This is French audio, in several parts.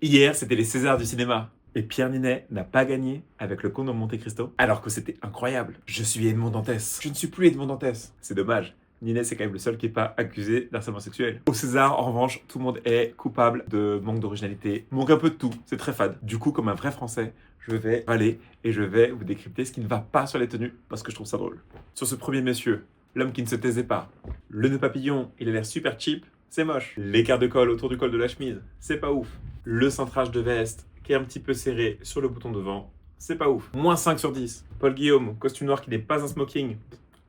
Hier, c'était les Césars du cinéma. Et Pierre Ninet n'a pas gagné avec Le Comte de Monte Cristo, alors que c'était incroyable. Je suis Edmond Dantès. Je ne suis plus Edmond Dantès. C'est dommage. Ninet, c'est quand même le seul qui n'est pas accusé d'harcèlement sexuel. Au César, en revanche, tout le monde est coupable de manque d'originalité, manque un peu de tout, c'est très fade. Du coup, comme un vrai français, je vais aller et je vais vous décrypter ce qui ne va pas sur les tenues, parce que je trouve ça drôle. Sur ce premier monsieur, l'homme qui ne se taisait pas, le nœud papillon, il a l'air super cheap, c'est moche. L'écart de col autour du col de la chemise, c'est pas ouf. Le cintrage de veste, qui est un petit peu serré sur le bouton devant, c'est pas ouf. Moins 5 sur 10. Paul Guillaume, costume noir qui n'est pas un smoking,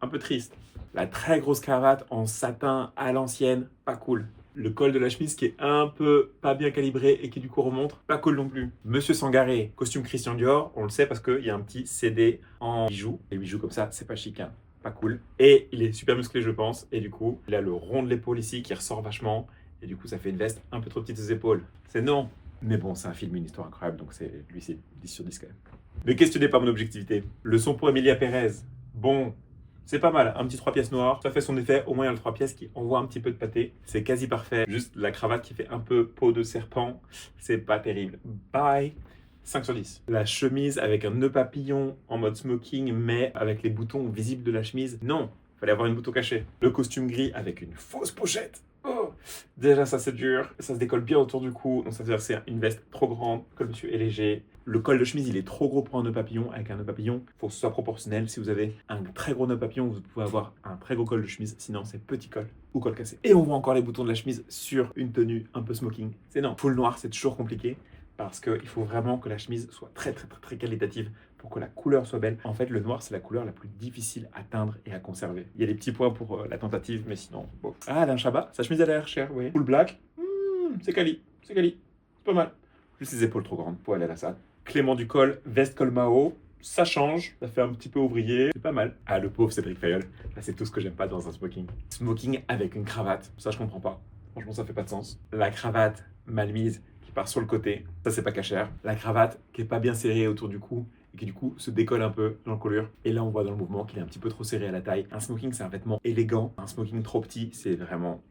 un peu triste. La très grosse cravate en satin à l'ancienne, pas cool. Le col de la chemise qui est un peu pas bien calibré et qui du coup remonte, pas cool non plus. Monsieur Sangaré, costume Christian Dior, on le sait parce qu'il y a un petit CD en bijoux. Les bijoux comme ça, c'est pas chic, hein. Pas cool. Et il est super musclé, je pense. Et du coup, il a le rond de l'épaule ici qui ressort vachement. Et du coup, ça fait une veste un peu trop petite aux épaules. C'est non. Mais bon, c'est un film, une histoire incroyable, donc lui, c'est 10 sur 10 quand même. Ne questionnez pas mon objectivité. Le son pour Emilia Pérez. Bon, c'est pas mal, un petit 3 pièces noir, ça fait son effet, au moins il y a le 3 pièces qui envoie un petit peu de pâté, c'est quasi parfait, juste la cravate qui fait un peu peau de serpent, c'est pas terrible. Bye. 5 sur 10. La chemise avec un nœud papillon en mode smoking, mais avec les boutons visibles de la chemise, non, fallait avoir une bouton cachée. Le costume gris avec une fausse pochette. Oh, déjà ça c'est dur, ça se décolle bien autour du cou, donc ça veut dire que c'est une veste trop grande, le col dessus est léger. Le col de chemise il est trop gros pour un nœud papillon, avec un nœud papillon, il faut que ce soit proportionnel. Si vous avez un très gros nœud papillon, vous pouvez avoir un très gros col de chemise, sinon c'est petit col ou col cassé. Et on voit encore les boutons de la chemise sur une tenue un peu smoking. C'est non, full noir c'est toujours compliqué, parce qu'il faut vraiment que la chemise soit très qualitative pour que la couleur soit belle. En fait, le noir, c'est la couleur la plus difficile à teindre et à conserver. Il y a des petits points pour la tentative, mais sinon, bon. Ah, Alain Chabat, sa chemise a l'air chère, vous voyez. Full black, c'est quali, c'est pas mal. Juste les épaules trop grandes pour aller à la salle. Clément Ducol, veste col Mao, ça change, ça fait un petit peu ouvrier, c'est pas mal. Ah, le pauvre Cédric Fayol, là c'est tout ce que j'aime pas dans un smoking. Smoking avec une cravate, ça je comprends pas. Franchement, ça fait pas de sens. La cravate mal mise qui part sur le côté, ça c'est pas cachère. La cravate qui est pas bien serrée autour du cou et qui du coup se décolle un peu dans l'encolure. Et là on voit dans le mouvement qu'il est un petit peu trop serré à la taille. Un smoking c'est un vêtement élégant, un smoking trop petit c'est vraiment